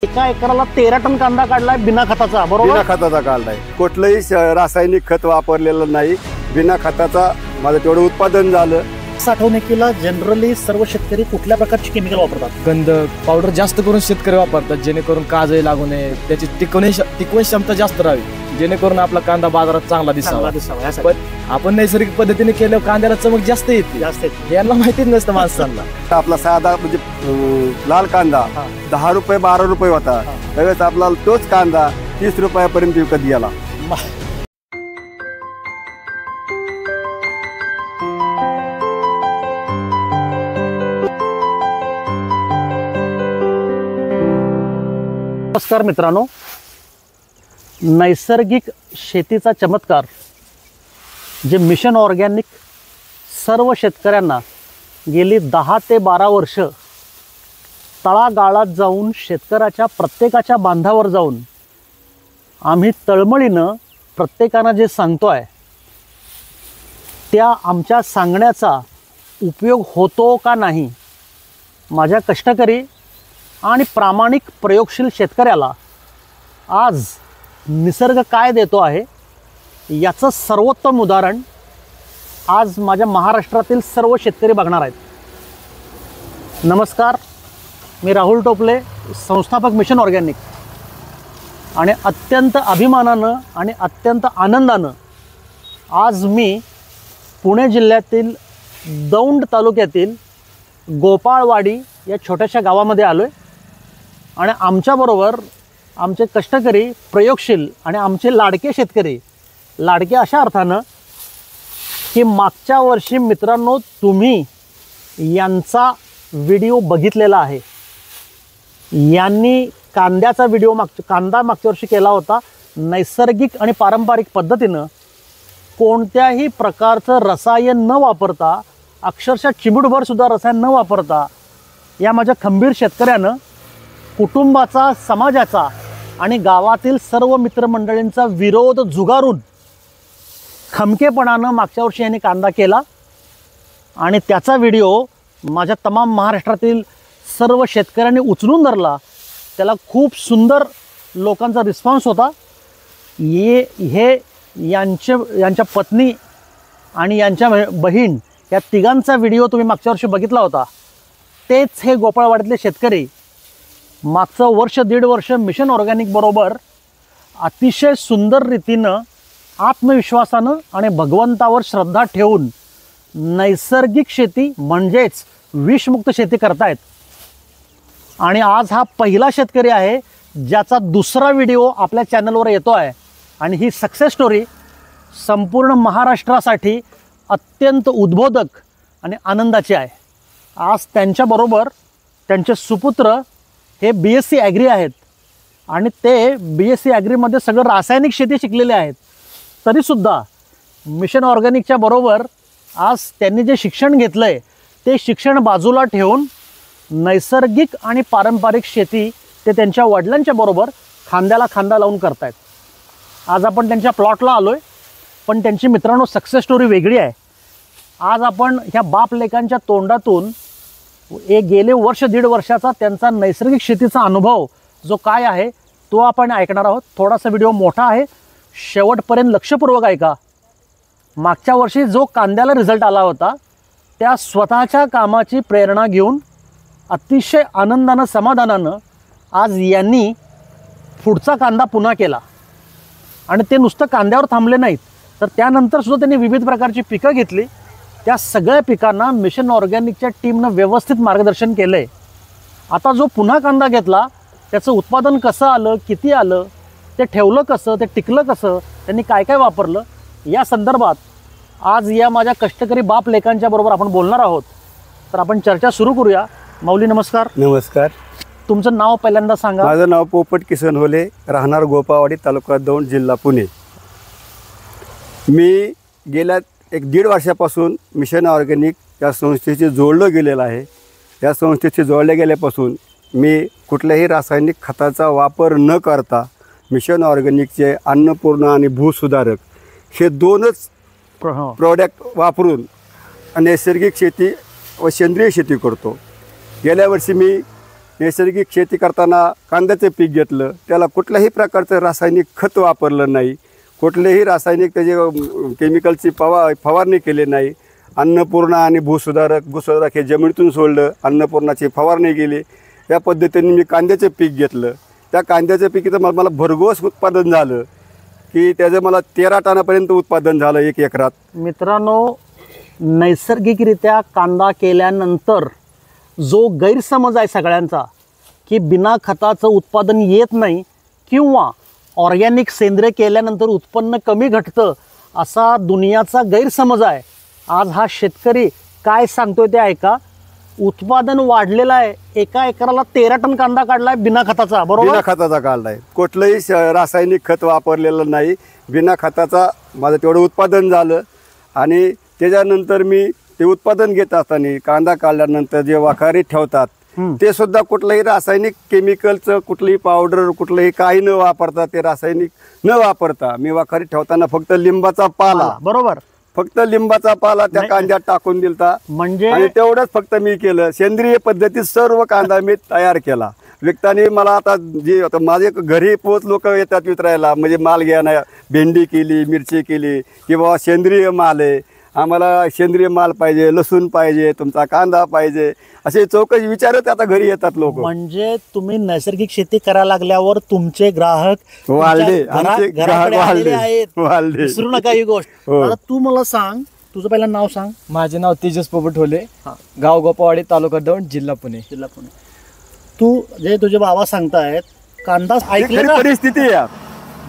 एका एकराला 13 टन कांदा काढलाय बिना खताचा, बरोबर? बिना खताचा काढलाय, कुठलंही रासायनिक खत वापरलेलं नाही, बिना खताचा माझं तेवढं उत्पादन झालं. साठवणुकीला जनरली सर्व शेतकरी कुठल्या प्रकारची केमिकल वापरतात? गंधक पावडर जास्त करून शेतकरी वापरतात, जेणेकरून काजळी लागू नये, त्याची टिकवण क्षमता जास्त राहावी, जेणेकरून आपला कांदा बाजारात चांगला दिसावा. पण आपण नैसर्गिक पद्धतीने केल्यावर कांद्याला चमक जास्त येते. यांना माहितीच नसतं माणसांना. आपला साधा म्हणजे लाल कांदा 10 रुपये 12 रुपये होता, त्यावेळेस आपला तोच कांदा 30 रुपयापर्यंत विकत गेला. नमस्कार मित्रांनो, नैसर्गिक शेतीचा चमत्कार जे मिशन ऑर्गॅनिक सर्व शेतकऱ्यांना गेली 10 ते 12 वर्ष तळागाळात जाऊन शेतकऱ्याच्या प्रत्येकाच्या बांधावर जाऊन आम्ही तळमळीनं प्रत्येकानं जे सांगतोय त्या आमच्या सांगण्याचा उपयोग होतो का नाही, माझ्या कष्टकरी आणि प्रामाणिक प्रयोगशील शेतकऱ्याला आज निसर्ग काय देतो आहे याचं सर्वोत्तम उदाहरण आज माझ्या महाराष्ट्रातील सर्व शेतकरी बघणार आहेत. नमस्कार, मी राहुल टोपले, संस्थापक मिशन ऑर्गॅनिक. आणि अत्यंत अभिमानानं आणि अत्यंत आनंदानं आज मी पुणे जिल्ह्यातील दौंड तालुक्यातील गोपाळवाडी या छोट्याशा गावामध्ये आलो आहे. आणि आमच्याबरोबर आमचे कष्टकरी, प्रयोगशील आणि आमचे लाडके शेतकरी, लाडके अशा अर्थानं की मागच्या वर्षी मित्रांनो तुम्ही यांचा व्हिडिओ बघितलेला आहे. यांनी कांद्याचा व्हिडिओ कांदा मागच्या वर्षी केला होता, नैसर्गिक आणि पारंपरिक पद्धतीनं कोणत्याही प्रकारचं रसायन न वापरता, अक्षरशः चिमूटभरसुद्धा रसायन न वापरता या माझ्या खंबीर शेतकऱ्यानं कुटुंबाचा, समाजाचा आणि गावातील सर्व मित्रमंडळींचा विरोध झुगारून खमकेपणानं मागच्या वर्षी यांनी कांदा केला. आणि त्याचा व्हिडिओ माझ्या तमाम महाराष्ट्रातील सर्व शेतकऱ्यांनी उचलून धरला. त्याला खूप सुंदर लोकांचा रिस्पॉन्स होता. हे यांच्या पत्नी आणि यांच्या बहीण या तिघांचा व्हिडिओ तुम्ही मागच्या वर्षी बघितला होता. तेच हे गोपाळवाडीतले शेतकरी मागचं वर्ष, 1.5 वर्ष मिशन ऑर्गॅनिक बरोबर अतिशय सुंदर रीतीनं, आत्मविश्वासानं आणि भगवंतावर श्रद्धा ठेवून नैसर्गिक शेती म्हणजेच विषमुक्त शेती करतायत. आणि आज हा पहिला शेतकरी आहे ज्याचा दुसरा व्हिडिओ आपल्या चॅनलवर येतो आहे. आणि ही सक्सेस स्टोरी संपूर्ण महाराष्ट्रासाठी अत्यंत उद्बोधक आणि आनंदाची आहे. आज त्यांच्याबरोबर त्यांचे सुपुत्र हे BSc ॲग्री आहेत आणि ते BSc ॲग्रीमध्ये सगळं रासायनिक शेती शिकलेले आहेत. तरीसुद्धा मिशन ऑर्गॅनिकच्या बरोबर आज त्यांनी जे शिक्षण घेतलं आहे ते शिक्षण बाजूला ठेवून नैसर्गिक आणि पारंपरिक शेती ते त्यांच्या वडिलांच्या बरोबर खांद्याला खांदा लावून करतायत. आज आपण त्यांच्या प्लॉटला आलो आहे, पण त्यांची मित्रांनो सक्सेस स्टोरी वेगळी आहे. आज आपण ह्या बाप लेकांच्या तोंडातून गेले वर्ष, 1.5 वर्षाचा त्यांचा नैसर्गिक शेतीचा अनुभव जो काय आहे तो आपण ऐकणार आहोत. थोडासा व्हिडिओ मोठा आहे, शेवटपर्यंत लक्षपूर्वक ऐका. मागच्या वर्षी जो कांद्याला रिझल्ट आला होता त्या स्वतःच्या कामाची प्रेरणा घेऊन अतिशय आनंदानं, समाधानानं आज यांनी पुढचा कांदा पुन्हा केला. आणि ते नुसतं कांद्यावर थांबले नाहीत, तर त्यानंतरसुद्धा त्यांनी विविध प्रकारची पिकं घेतली. त्या सगळ्या पिकांना मिशन ऑर्गॅनिकच्या टीमनं व्यवस्थित मार्गदर्शन केलं आहे. आता जो पुन्हा कांदा घेतला त्याचं उत्पादन कसं आलं, किती आलं, ते ठेवलं कसं, ते टिकलं कसं, त्यांनी काय काय वापरलं, या संदर्भात आज या माझ्या कष्टकरी बाप लेकांच्या बरोबर आपण बोलणार आहोत. तर आपण चर्चा सुरू करूया. माऊली नमस्कार. नमस्कार. तुमचं नाव पहिल्यांदा सांगा. माझं नाव पोपट किसन होले, राहणार गोपाळवाडी, तालुका दौंड, जिल्हा पुणे. मी गेल्या 1.5 वर्षापासून मिशन ऑर्गॅनिक या संस्थेशी जोडलं गेलेलं आहे. या संस्थेशी जोडल्या गेल्यापासून मी कुठल्याही रासायनिक खताचा वापर न करता मिशन ऑर्गॅनिकचे अन्नपूर्णा आणि भूसुधारक हे 2च प्रोडक्ट वापरून नैसर्गिक शेती व सेंद्रिय शेती करतो. गेल्या वर्षी मी नैसर्गिक शेती करताना कांद्याचं पीक घेतलं, त्याला कुठल्याही प्रकारचं रासायनिक खत वापरलं नाही, कुठलेही रासायनिक त्याचे केमिकलची फवारणी केली नाही. अन्नपूर्णा आणि भूसुधारक हे जमिनीतून सोडलं, अन्नपूर्णाची फवारणी केली. या पद्धतीने मी कांद्याचं पीक घेतलं. त्या कांद्याच्या पिकीचं मला भरघोस उत्पादन झालं की त्याचं मला 13 टनापर्यंत उत्पादन झालं 1 एकरात. मित्रांनो, नैसर्गिकरित्या कांदा केल्यानंतर जो गैरसमज आहे सगळ्यांचा की बिना खताचं उत्पादन येत नाही किंवा ऑर्गॅनिक सेंद्रिय केल्यानंतर उत्पन्न कमी घटतं, असा दुनियाचा गैरसमज आहे. आज हा शेतकरी काय सांगतोय ते ऐका. उत्पादन वाढलेलं आहे. एका एकराला 13 टन कांदा काढलाय बिना खताचा, बरोबर? बिना खताचा काढलाय, कुठलंही रासायनिक खत वापरलेलं नाही. बिना खताचा माझं तेवढं उत्पादन झालं. आणि त्याच्यानंतर मी ते उत्पादन घेत असताना कांदा काढल्यानंतर जे वाखारी ठेवतात ते सुद्धा कुठलंही रासायनिक केमिकलचं कुठलीही पावडर कुठलंही काही न वापरता, ते रासायनिक न वापरता मी वाखारी ठेवताना फक्त लिंबाचा पाला, बरोबर, फक्त लिंबाचा पाला त्या कांद्यात टाकून दिलता. म्हणजे आणि तेवढंच फक्त मी केलं. सेंद्रिय पद्धतीत सर्व कांदा मी तयार केला. विकताना मला आता माझे घरी पोच लोक येतात वितरायला, म्हणजे माल घ्यायला. भेंडी केली, मिरची केली की बाबा सेंद्रिय माल आहे, आम्हाला सेंद्रिय माल पाहिजे, लसूण पाहिजे, तुमचा कांदा पाहिजे, असे चौकशी विचारत आता घरी येतात लोक. म्हणजे तुम्ही नैसर्गिक शेती करायला लागल्यावर तुमचे ग्राहक वाढले, घराकडे आलेले आहेत. वाढले. विसरू नका ही गोष्ट. हो. आता तू मला सांग, तुझं पहिलं नाव सांग. माझे नाव तेजस पोपटोले, गाव गोपावाडी, तालुका दौंड, जिल्हा पुणे. तू जे तुझे बाबा सांगतायत कांदा ऐकले ना, परिस्थिती आहे.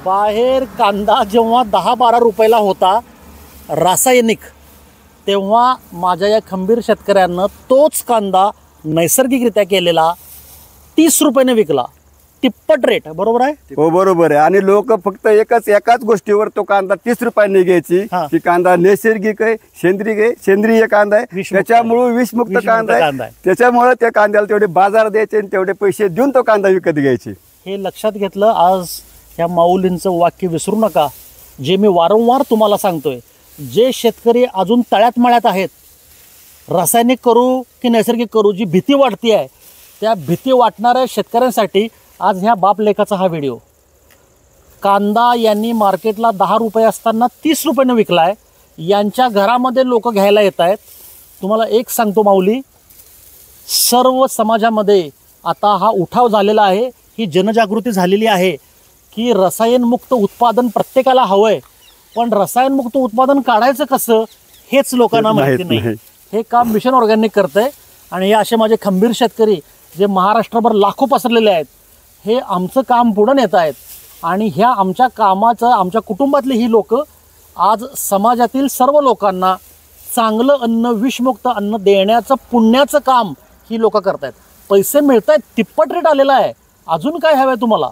बाहेर कांदा जेव्हा 10-12 रुपयाला होता रासायनिक, तेव्हा माझ्या या खंबीर शेतकऱ्यांना तोच कांदा नैसर्गिकरित्या केलेला 30 रुपयाने विकला. तिप्पट रेट, बरोबर आहे? हो बरोबर आहे. आणि लोक फक्त एकाच गोष्टीवर तो कांदा 30 रुपयांनी घ्यायची की कांदा नैसर्गिक आहे, सेंद्रिय कांदा आहे, त्याच्यामुळे विषमुक्त कांदा आहे, त्याच्यामुळे त्या कांद्याला तेवढे बाजार द्यायचे आणि तेवढे पैसे देऊन तो कांदा विकत घ्यायचे. हे लक्षात घेतलं. आज ह्या माऊलींचं वाक्य विसरू नका, जे मी वारंवार तुम्हाला सांगतोय. जे शेतकरी अजून तळ्यात मळ्यात आहेत, रासायनिक करू की नैसर्गिक करू, जी भीती वाटते आहे, त्या भीती वाटणाऱ्या शेतकऱ्यांसाठी आज ह्या बाप लेखाचा हा व्हिडिओ. कांदा यांनी मार्केटला 10 रुपये असताना 30 रुपयाने विकला आहे. यांच्या घरामध्ये लोक घ्यायला येत आहेत. तुम्हाला एक सांगतो माऊली, सर्व समाजामध्ये आता हा उठाव झालेला आहे, ही जनजागृती झालेली आहे की रसायनमुक्त उत्पादन प्रत्येकाला हवं आहे. पण रसायनमुक्त उत्पादन काढायचं कसं हेच लोकांना माहिती नाही. हे काम मिशन ऑर्गॅनिक करतंय. आणि हे असे माझे खंबीर शेतकरी जे महाराष्ट्रभर लाखो पसरलेले आहेत, हे आमचं काम पुढं नेत आहेत. आणि ह्या आमच्या कामाचं, आमच्या कुटुंबातली ही लोक आज समाजातील सर्व लोकांना चांगलं अन्न, विषमुक्त अन्न देण्याचं पुण्याचं काम ही लोक करतायत. पैसे मिळत आहेत, तिप्पट रेट आलेला आहे. अजून काय हवं आहे तुम्हाला?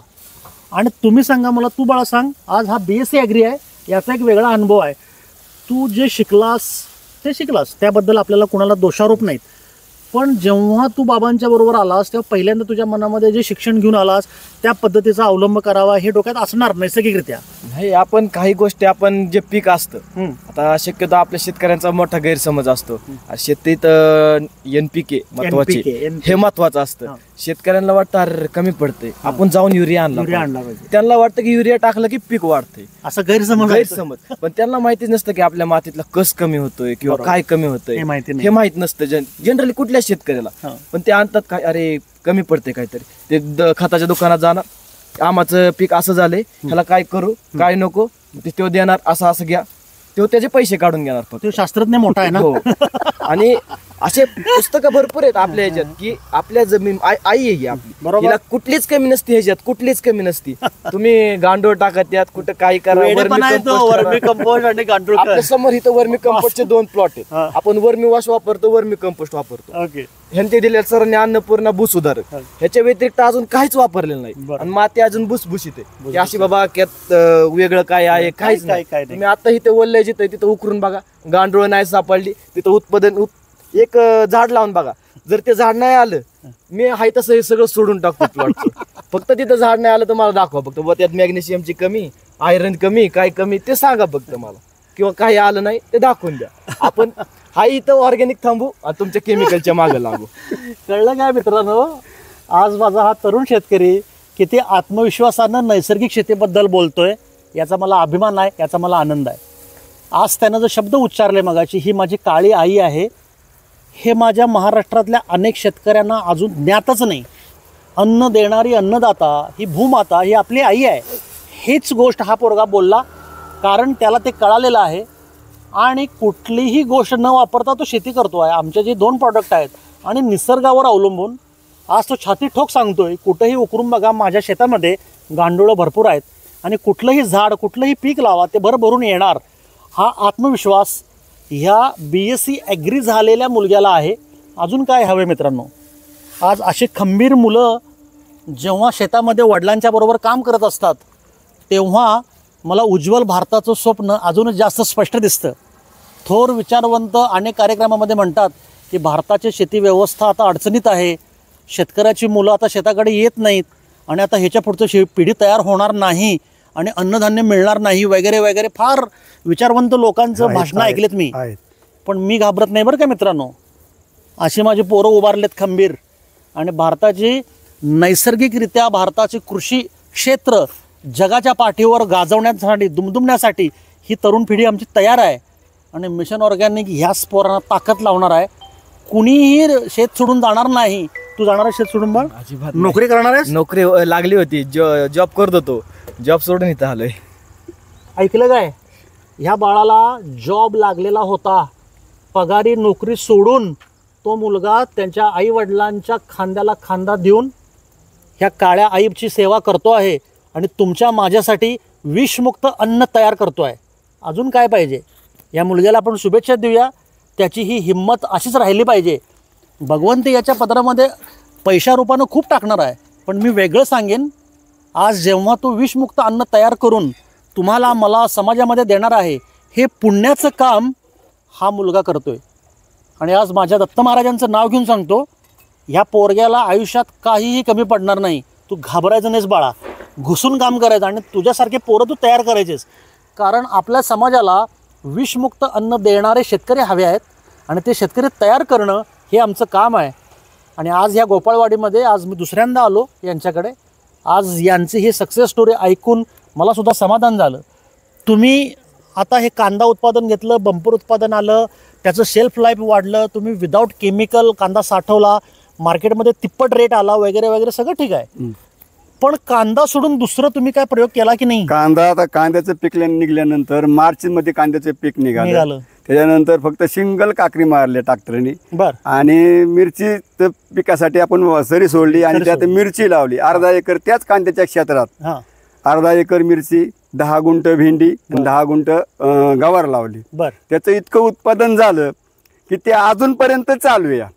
आणि तुम्ही सांगा मला, तू बाळा सांग, आज हा BSc ॲग्री आहे, याचा एक वेगळा अनुभव आहे. तू जे शिकलास ते शिकलास, त्याबद्दल आपल्याला कुणाला दोषारोप नाहीत. पण जेव्हा तू बाबांच्या बरोबर आलास तेव्हा पहिल्यांदा तुझ्या मनामध्ये जे शिक्षण घेऊन आलास त्या पद्धतीचा अवलंब करावा हे डोक्यात असणार नैसर्गिकरित्या. नाही, आपण काही गोष्टी, आपण जे पीक असतं, आता शक्यतो आपल्या शेतकऱ्यांचा मोठा गैरसमज असतो, शेतीत NPK महत्वाचे, हे महत्वाचं असतं. शेतकऱ्यांना वाटतं अरे कमी पडते, आपण जाऊन युरिया आणला पाहिजे. त्यांना वाटतं की युरिया टाकलं की पीक वाढते, असं गैरसमज. पण त्यांना माहितीच नसतं की आपल्या मातीतला कस कमी होतोय किंवा काय कमी होतंय, हे माहित नसतं जनरली कुठल्या शेतकऱ्याला. पण ते आणतात काय, अरे कमी पडते काहीतरी, ते खताच्या दुकानात जाणार, आमाचं पीक असं झालंय, ह्याला काय करू काय नको, तो देणार, असं घ्या, तो त्याचे पैसे काढून घेणार. फक्त शास्त्रज्ञ मोठा आहे ना. आणि असे पुस्तकं भरपूर आहेत आपल्या ह्याच्यात की आपल्या जमीन आई आहे आपली, तिला कुठलीच कमी नसती, ह्याच्यात कुठलीच कमी नसती. तुम्ही गांडूळ टाकत यात, कुठं काही करा, वर्मी कंपोस्ट आणि गांडूळ. आपल्या समोर इथं वर्मी कंपोस्टचे 2 प्लॉट आहेत. आपण वर्मी वॉश वापरतो, वर्मी कंपोस्ट वापरतो. ह्यांचे दिले सरांनी अन्नपूर्णा भूसुधारक, ह्याच्या व्यतिरिक्त अजून काहीच वापरलेलं नाही. आणि माती अजून भुसभुशीत आहे, अशी बाबा त्यात वेगळं काय आहे काहीच नाही. तुम्ही आता इथे वल्लय जिथं तिथं उकरून बघा, गांडूळ नाही सापडली, तिथं उत्पादन एक झाड लावून बघा. जर ते झाड नाही आलं, मी आहे तसं हे सगळं सोडून टाकतो प्लॉटचं. फक्त तिथं झाड नाही आलं तर मला दाखवा, फक्त त्यात मॅग्नेशियमची कमी, आयरन कमी, काय कमी ते सांगा फक्त मला, किंवा काही आलं नाही ते दाखवून द्या. आपण हा इथं ऑर्गॅनिक थांबू आणि तुमच्या केमिकलच्या मागे लागू. कळलं काय मित्रांनो? आज माझा हा तरुण शेतकरी किती आत्मविश्वासानं नैसर्गिक शेतीबद्दल बोलतोय याचा मला अभिमान आहे, याचा मला आनंद आहे. आज त्यानं जो शब्द उच्चारले मगाची, ही माझी काळी आई आहे, हे माझ्या महाराष्ट्रातल्या अनेक शेतकऱ्यांना अजून ज्ञातच नाही. अन्न देणारी अन्नदाता ही भूमाता ही आपली आई आहे. हीच गोष्ट हा पोरगा बोलला, कारण त्याला ते कळालेलं आहे आणि कुठलीही गोष्ट न वापरता तो शेती करतो आहे. आमचे जे 2 प्रॉडक्ट आहेत आणि निसर्गावर अवलंबून आज तो छाती ठोक सांगतोय, कुठंही उकरून बघा माझ्या शेतामध्ये गांडूळं भरपूर आहेत आणि कुठलंही झाड कुठलंही पीक लावा ते भरभरून येणार. हा आत्मविश्वास ह्या BSc ॲग्री झालेल्या मुलग्याला आहे. अजून काय हवे मित्रांनो? आज अशी खंबीर मुलं जेव्हा शेतामध्ये वडिलांच्या बरोबर काम करत असतात तेव्हा मला उज्ज्वल भारताचं स्वप्न अजूनच जास्त स्पष्ट दिसतं. थोर विचारवंत अनेक कार्यक्रमामध्ये म्हणतात की भारताची शेती व्यवस्था आता अडचणीत आहे, शेतकऱ्याची मुलं आता शेताकडे येत नाहीत आणि आता ह्याच्या पुढचं पिढी तयार होणार नाही आणि अन्नधान्य मिळणार नाही वगैरे वगैरे. फार विचारवंत लोकांचं भाषणं ऐकलेत मी, पण मी घाबरत नाही बरं का मित्रांनो. अशी माझी पोरं उभारलेत खंबीर आणि भारताची नैसर्गिकरित्या भारताचे कृषी क्षेत्र जगाच्या पाठीवर गाजवण्यासाठी दुमदुमण्यासाठी ही तरुण पिढी आमची तयार आहे आणि मिशन ऑर्गॅनिक ह्याच पोरांना ताकद लावणार आहे. कुणीही शेत सोडून जाणार नाही. तू जाणार आहे शेत सोडून? बघ अजिबात नोकरी करणार आहेस? नोकरी लागली होती, जॉब करत होतो, जॉब सोडून इथं आलोय. ऐकलं काय? ह्या बाळाला जॉब लागलेला होता, पगारी नोकरी सोडून तो मुलगा त्यांच्या आईवडिलांच्या खांद्याला खांदा देऊन ह्या काळ्या आईची सेवा करतो आहे आणि तुमच्या माझ्यासाठी विषमुक्त अन्न तयार करतो आहे. अजून काय पाहिजे? या मुलग्याला आपण शुभेच्छा देऊया. त्याची ही हिंमत अशीच राहिली पाहिजे. भगवंत याच्या पदरामध्ये पैशा रूपानं खूप टाकणार आहे, पण मी वेगळं सांगेन. आज जेव्हा तो विषमुक्त अन्न तयार करून तुम्हाला मला समाजामध्ये देणार आहे, हे पुण्याचं काम हा मुलगा करतोय. आणि आज माझ्या दत्त महाराजांचं नाव घेऊन सांगतो, ह्या पोरग्याला आयुष्यात काहीही कमी पडणार नाही. तू घाबरायचं नाहीस बाळा, घुसून काम करायचं आणि तुझ्यासारखे पोरं तू तयार करायचेस. कारण आपल्या समाजाला विषमुक्त अन्न देणारे शेतकरी हवे आहेत आणि ते शेतकरी तयार करणं हे आमचं काम आहे. आणि आज ह्या गोपाळवाडीमध्ये आज मी दुसऱ्यांदा आलो यांच्याकडे. आज यांची ही सक्सेस स्टोरी ऐकून मलासुद्धा समाधान झालं. तुम्ही आता हे कांदा उत्पादन घेतलं, बंपर उत्पादन आलं, त्याचं शेल्फ लाईफ वाढलं, तुम्ही विदाऊट केमिकल कांदा साठवला, मार्केटमध्ये तिप्पट रेट आला वगैरे वगैरे, सगळं ठीक आहे. पण कांदा सोडून दुसरं तुम्ही काय प्रयोग केला की नाही? कांदा आता कांद्याचं पीक निघाल्यानंतर मार्चमध्ये कांद्याचं पीक निघालं. त्याच्यानंतर फक्त सिंगल काकरी मारले ट्रॅक्टरनी आणि मिरची पिकासाठी आपण सरी सोडली आणि त्यात मिरची लावली. अर्धा एकर त्याच कांद्याच्या क्षेत्रात अर्धा एकर मिरची, 10 गुंठ भेंडी, 10 गुंठ गवार लावली. त्याचं इतकं उत्पादन झालं की ते अजूनपर्यंत चालू आहे.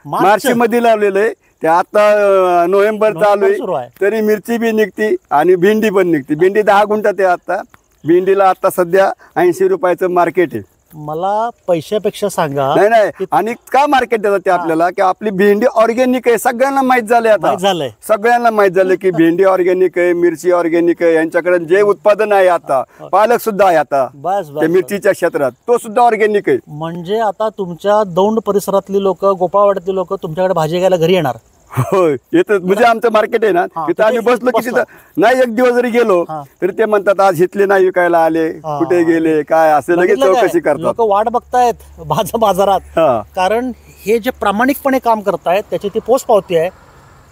मार्च मध्ये लावलेलं आहे ते, आता नोव्हेंबर चालू आहे तरी मिरची बी निघती आणि भेंडी पण निघते. भेंडी 10 गुंठात आहे. आता भेंडीला आता सध्या 80 रुपयाचं मार्केट आहे. मला पैशापेक्षा सांगा. नाही आणि का मार्केट देतात ते आपल्याला की आपली भेंडी ऑर्गॅनिक आहे. सगळ्यांना माहित झालंय आता, सगळ्यांना माहित झालं की भेंडी ऑर्गॅनिक आहे, मिरची ऑर्गॅनिक आहे. यांच्याकडे जे उत्पादन आहे आता, पालक सुद्धा आहे आता मिरचीच्या क्षेत्रात, तो सुद्धा ऑर्गॅनिक आहे. म्हणजे आता तुमच्या दौंड परिसरातली लोक, गोपाळवाड्यातली लोक तुमच्याकडे भाजी घ्यायला घरी येणार? होय येतात. म्हणजे आमचं मार्केट आहे ना, तिथं आम्ही बसलो की तिथं नाही एक दिवस जरी गेलो तरी ते म्हणतात आज इथले नाही विकायला आले, कुठे गेले काय, असे लगेच चौकशी करतात. लोक वाट बघतायत बाजारात, कारण हे जे प्रामाणिकपणे काम करतायत त्याची ती पोच पावती आहे.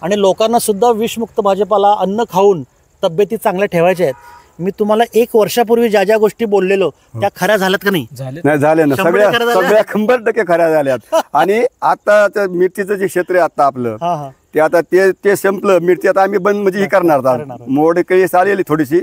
आणि लोकांना सुद्धा विषमुक्त भाजीपाला अन्न खाऊन तब्येती चांगल्या ठेवायच्या आहेत. मी तुम्हाला 1 वर्षापूर्वी ज्या ज्या गोष्टी बोललेलो त्या खऱ्या झाल्यात का नाही? नाही झाले ना, सगळ्या 100% खऱ्या झाल्यात. आणि आता मिरचीचं जे क्षेत्र आहे आता आपलं ते आता ते संपलं. मिरची आता आम्ही बंद म्हणजे ही करणार. मोड काही आलेली थोडीशी,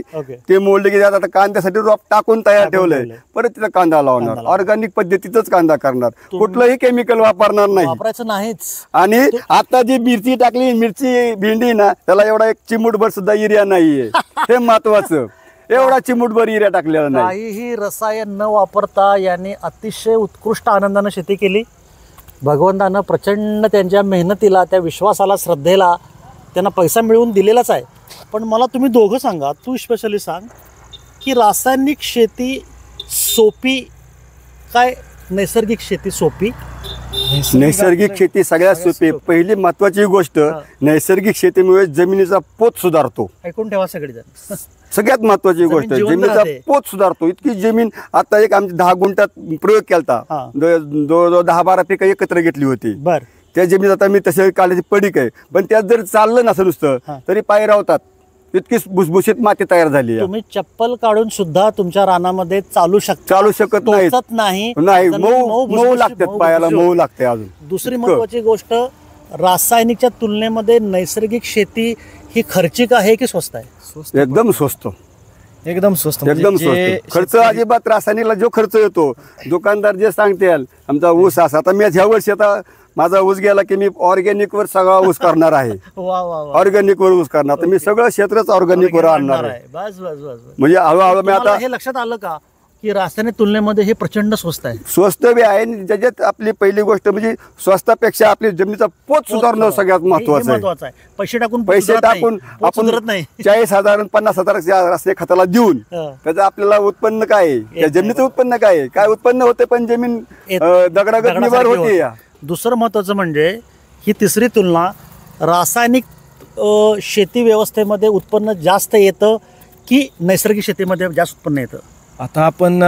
ते मोडले की आता कांद्यासाठी रोप टाकून तयार ठेवलंय. परत तिथं कांदा लावणार, ऑर्गॅनिक पद्धतीतच कांदा करणार, कुठलंही केमिकल वापरणार नाही, वापरायचं नाहीच. आणि आता जी मिरची टाकली, मिरची भेंडी ना, त्याला एवढा 1 चिमूटभर सुद्धा युरिया नाहीये. हे महत्वाचं. एवढा चिमूटभर युरिया टाकलेला नाही. काहीही रसायन न वापरता यांनी अतिशय उत्कृष्ट आनंदाने शेती केली. भगवंतानं प्रचंड त्यांच्या मेहनतीला, त्या विश्वासाला, श्रद्धेला त्यांना पैसा मिळवून दिलेलाच आहे. पण मला तुम्ही दोघं सांगा, तू स्पेशली सांग की रासायनिक शेती सोपी काय नैसर्गिक शेती सोपी? नैसर्गिक शेती सगळ्यात सोपी. पहिली महत्वाची गोष्ट, नैसर्गिक शेतीमुळे जमिनीचा पोत सुधारतो. ऐकून ठेवा सगळेजण. सगळ्यात महत्वाची गोष्ट, जिवंत जमिनीचा राहते. पोत सुधारतो. इतकी जमीन, आता एक आमची 10 गुंठात प्रयोग केलता, हा. जवळजवळ 10-12 पिकं एकत्र घेतली होती. बर. त्या जमिनीत आता मी तसे काढायची पडीक आहे, पण त्यात जर चाललं नसं नुसतं तरी पाय रावतात. इतकी भुसभुशीत माती तयार झाली. तुम्ही चप्पल काढून सुद्धा तुमच्या रानामध्ये चालू शकता. चालू शकत नाही. टोचत नाही. नाही, जमीन मऊ भुसभुशीत, लागतात पायाला, मऊ लागते. अजून दुसरी महत्वाची गोष्ट, रासायनिकच्या तुलनेमध्ये नैसर्गिक शेती ही खर्चिक आहे की स्वस्त आहे? एकदम स्वस्त, एकदम स्वस्त. एकदम स्वस्त. खर्च अजिबात, रासायनिकला जो खर्च येतो, दुकानदार जे सांगते आमचा ऊस असा, आता मी ह्या वर्षी आता माझा ऊस गेला की मी ऑर्गॅनिक वर सगळा ऊस करणार आहे. वा वा वा. ऑर्गॅनिक वर ऊस करणार, तर मी सगळं क्षेत्रच ऑर्गॅनिक वर आणणार आहे. बस बस बस. म्हणजे हळूहळू मी तुम्हाला आता हे लक्षात आलं का की रासायनिक तुलनेमध्ये हे प्रचंड स्वस्त आहे? स्वस्त बी आहे, आणि ज्याच्यात आपली पहिली गोष्ट म्हणजे स्वस्तापेक्षा आपली जमिनीचा पोत सुधारणं सगळ्यात महत्वाचं आहे. महत्वाचं आहे. पैसे टाकून पैसे टाकून आपण सुधारत नाही. 40,000 50,000 रासायनिक खताला देऊन त्याचं आपल्याला उत्पन्न काय आहे, त्या जमिनीचं उत्पन्न काय आहे, काय उत्पन्न होते, पण जमीन दगडागत निवार होते. दुसरं महत्वाचं म्हणजे ही तिसरी तुलना, रासायनिक शेती व्यवस्थेमध्ये उत्पन्न जास्त येतं की नैसर्गिक शेतीमध्ये जास्त उत्पन्न येतं? आता आपण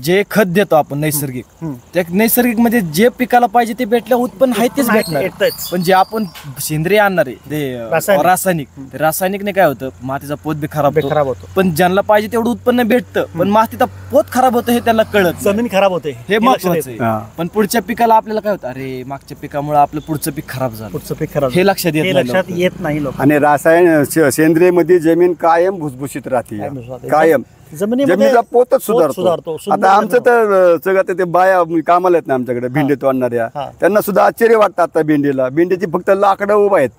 जे खत देतो आपण नैसर्गिक, त्या नैसर्गिक म्हणजे जे पिकाला पाहिजे ते भेटलं, उत्पन्न आहे तेच भेटणार. येतंच. पण जे आपण सेंद्रिय आणणार आहे ते रासायनिकने काय होतं, मातीचा पोत बी खराब होतो. पण ज्यांना पाहिजे तेवढं उत्पन्न भेटतं, पण मातीचा पोत खराब होतं हे त्याला कळत, जमीन खराब होते हे महत्वाचं आहे. पण पुढच्या पिकाला आपल्याला काय होतं, अरे मागच्या पिकामुळे आपलं पुढचं पीक खराब झालं, पुढचं पीक खराब, हे लक्षात येत नाही लोक. आणि सेंद्रिय मध्ये जमीन कायम भुसभुशीत राहते, कायम जमिनीचा पोतच सुधारतो. आता आमचं तर सगळं ते बाया कामाला आहेत ना आमच्याकडे, भेंडी तोडणाऱ्या, त्यांना सुद्धा आश्चर्य वाटतं. आता भेंडीची फक्त लाकडं उभा आहेत,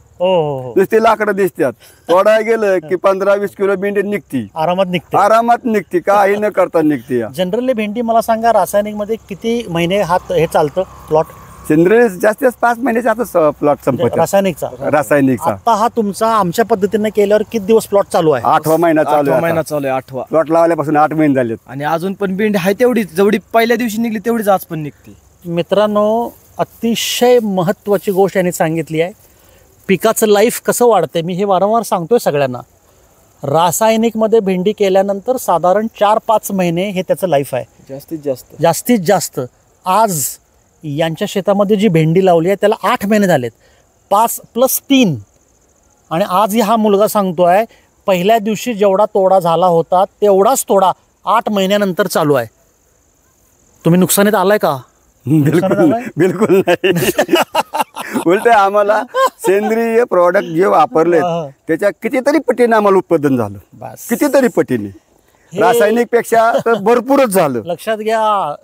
नुसती लाकडं दिसतात. तोडायला गेलं की 15-20 किलो भेंडी निघती, आरामात निघती, काही न करता निघते. जनरली भेंडी मला सांगा, रासायनिक मध्ये किती महिने हे चालतं प्लॉट? सेंद्रिय जास्तीत 5 महिन्याचा आता प्लॉट संपत. रासायनिकचा आता हा तुमचा आमच्या पद्धतीने केल्यावर किती दिवस प्लॉट चालू आहे? 8वा महिना चालू आहे. 8वा प्लॉट लावल्यापासून 8 महिने झालेत, आणि अजून पण भेंडी आहे तेवढीच, जेवढी पहिल्या दिवशी निघली तेवढीच आज पण निघते. मित्रांनो, अतिशय महत्वाची गोष्ट यांनी सांगितली आहे, पिकाचं लाईफ कसं वाढतंय. मी हे वारंवार सांगतोय सगळ्यांना, रासायनिकमध्ये भेंडी केल्यानंतर साधारण 4-5 महिने हे त्याचं लाईफ आहे जास्तीत जास्त. आज यांच्या शेतामध्ये जी भेंडी लावली आहे त्याला 8 महिने झालेत, 5 + 3. आणि आज हा मुलगा सांगतोय पहिल्या दिवशी जेवढा तोडा झाला होता तेवढाच तोडा 8 महिन्यानंतर चालू आहे. तुम्ही नुकसानीत आलाय का? बिलकुल नाही. उलट आम्हाला सेंद्रिय प्रॉडक्ट जे वापरले त्याच्या कितीतरी पटीने आम्हाला उत्पादन झालं, कितीतरी पटीने. रासायनिक पेक्षा तर भरपूरच झालं. लक्षात घ्या,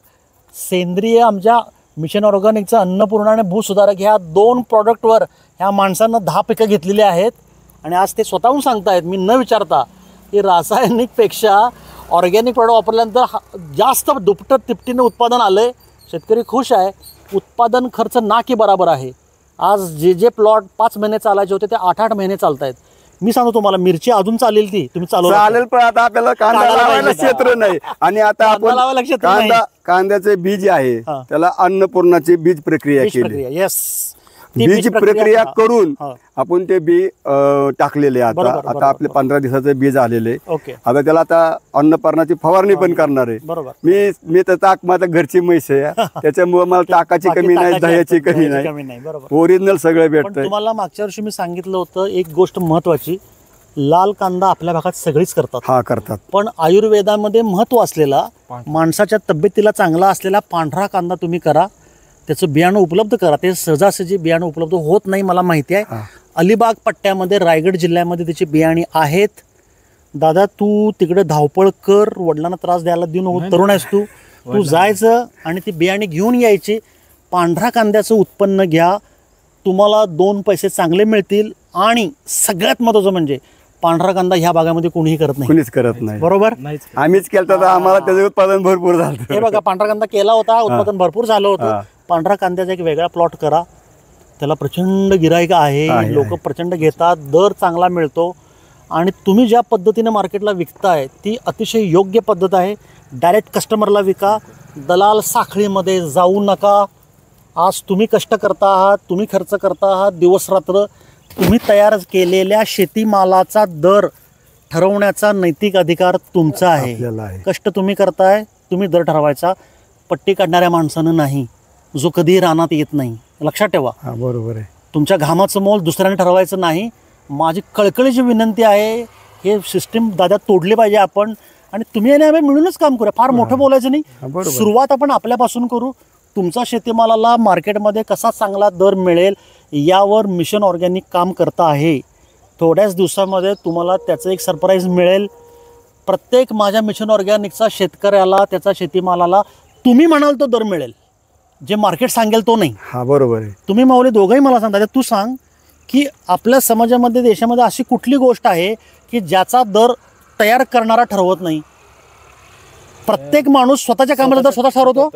सेंद्रिय आमच्या मिशन ऑर्गॅनिकचं अन्नपूर्णा आणि भूसुधारक ह्या 2 प्रॉडक्टवर ह्या माणसांना 10 पिकं घेतलेली आहेत. आणि आज ते स्वतःहून सांगतायत, मी न विचारता, की रासायनिकपेक्षा ऑर्गॅनिक प्रॉडक्ट वापरल्यानंतर जास्त दुप्पट तिपटीने उत्पादन आलंय. शेतकरी खुश आहे. उत्पादन खर्च ना की बराबर आहे. आज जे प्लॉट 5 महिने चालायचे होते ते 8-8 महिने चालत आहेत. मी सांगतो तुम्हाला, मिरची अजून चालेल, ती तुम्ही चालेल, पण आता आपल्याला कांदा लावायला क्षेत्र नाही. आणि आता आपण कांद्याचे बीज आहे त्याला अन्नपूर्णाची बीज प्रक्रिया केली. बीज प्रक्रिया करून आपण ते बी टाकलेले. आता आपले 15 दिवसाचे बीज आलेले. आता त्याला आता अन्नपूर्णाची फवारणी पण करणार आहे. मी तर माझ्या घरची म्हैस आहे, त्याच्यामुळे मला ताकाची कमी नाही, दह्याची कमी नाही, ओरिजिनल सगळं भेटतं. तुम्हाला मागच्या वर्षी मी सांगितलं होतं एक गोष्ट महत्वाची, लाल कांदा आपल्या भागात सगळीच करतात. पण आयुर्वेदामध्ये महत्व असलेला, माणसाच्या तब्येतीला चांगला असलेला पांढरा कांदा तुम्ही करा. त्याचं बियाणं उपलब्ध करा. ते सहजासहजी बियाणं उपलब्ध होत नाही, मला माहिती आहे. अलिबाग पट्ट्यामध्ये, रायगड जिल्ह्यामध्ये त्याची बियाणी आहेत. दादा, तू तिकडे धावपळ कर, वडिलांना त्रास द्यायला देऊ नको, तरुण आहेस तू जायचं आणि ती बियाणी घेऊन यायची. पांढरा कांद्याचं उत्पन्न घ्या, तुम्हाला 2 पैसे चांगले मिळतील. आणि सगळ्यात महत्त्वाचं म्हणजे पांढरा कांदा ह्या भागामध्ये कोणीही करत नाही. बरोबर? आम्हीच केलं तर आम्हाला त्याचं उत्पादन भरपूर झालं. हे बघा, पांढरा कांदा केला होता, उत्पादन भरपूर झालं होतं. पांढरा कांद्याचा एक वेगळा प्लॉट करा, त्याला प्रचंड गिराईक आहे, लोक प्रचंड घेतात, दर चांगला मिळतो. आणि तुम्ही ज्या पद्धतीने मार्केटला विकताय ती अतिशय योग्य पद्धत आहे. डायरेक्ट कस्टमरला विका, दलाल साखळीमध्ये जाऊ नका. आज तुम्ही कष्ट करता आहात, तुम्ही खर्च करता आहात दिवसरात्र, तुम्ही तयार केलेल्या शेतीमालाचा दर ठरवण्याचा नैतिक अधिकार तुमचा आपल्याला आहे. आहे. कष्ट तुम्ही करताय, तुम्ही दर ठरवायचा, पट्टी काढणाऱ्या माणसानं नाही, जो कधीही रानात येत नाही. लक्षात ठेवा, हा बरोबर आहे. तुमच्या घामाचं मोल दुसऱ्याने ठरवायचं नाही. माझी कळकळीची विनंती आहे, हे सिस्टीम दादा तोडली पाहिजे आपण, आणि तुम्ही आणि आम्ही मिळूनच काम करूया. फार मोठं बोलायचं हा, नाही, बरोबर. सुरुवात आपण आपल्यापासून करू. तुमचा शेतीमालाला मार्केटमध्ये कसा चांगला दर मिळेल यावर मिशन ऑर्गॅनिक काम करता आहे. थोड्याच दिवसामध्ये तुम्हाला त्याचं एक सरप्राईज मिळेल. प्रत्येक माझ्या मिशन ऑर्गॅनिकचा शेतकऱ्याला त्याचा शेतीमालाला तुम्ही म्हणाल तो दर मिळेल, जे मार्केट सांगेल तो नाही. हा बरोबर आहे. तुम्ही माऊली दोघंही मला सांगता, तू सांग की आपल्या समाजामध्ये देशामध्ये अशी कुठली गोष्ट आहे की ज्याचा दर तयार करणारा ठरवत नाही. प्रत्येक माणूस स्वतःच्या कामाचा दर स्वतः ठरवतो.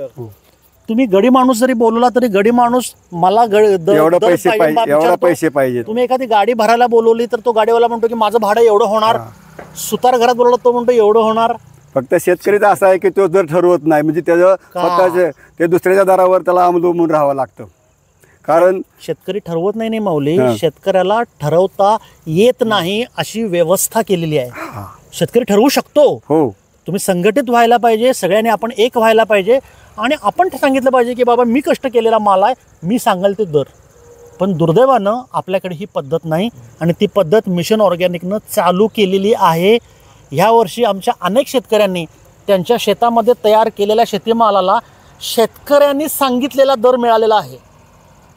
तुम्ही गडी माणूस जरी बोलवला तरी गडी माणूस मला एवढं पैसे पाहिजे, एवढा पैसे पाहिजे. तुम्ही एखादी गाडी भरायला बोलवली तर तो गाडीवाला म्हणतो की माझं भाडं एवढं होणार. सुतार घरात बोलवलं तो म्हणतो एवढं होणार. फक्त शेतकरीचा असा आहे की तो दर ठरवत नाही, म्हणजे त्याचं स्वतःचे ते दुसऱ्याच्या दरावर त्याला अवलंबून राहावं लागतं. कारण शेतकरी ठरवत नाही माऊली, शेतकऱ्याला ठरवता येत नाही अशी व्यवस्था केलेली आहे. शेतकरी ठरवू शकतो. हो, तुम्ही संघटित व्हायला पाहिजे, सगळ्यांनी आपण एक व्हायला पाहिजे, आणि आपण सांगितलं पाहिजे की बाबा मी कष्ट केलेला माल आहे, मी सांगाल ते दर. पण दुर्दैवानं आपल्याकडे ही पद्धत नाही, आणि ती पद्धत मिशन ऑर्गॅनिकनं चालू केलेली आहे. ह्या वर्षी आमच्या अनेक शेतकऱ्यांनी त्यांच्या शेतामध्ये तयार केलेल्या शेतीमालाला शेतकऱ्यांनी सांगितलेला दर मिळालेला आहे.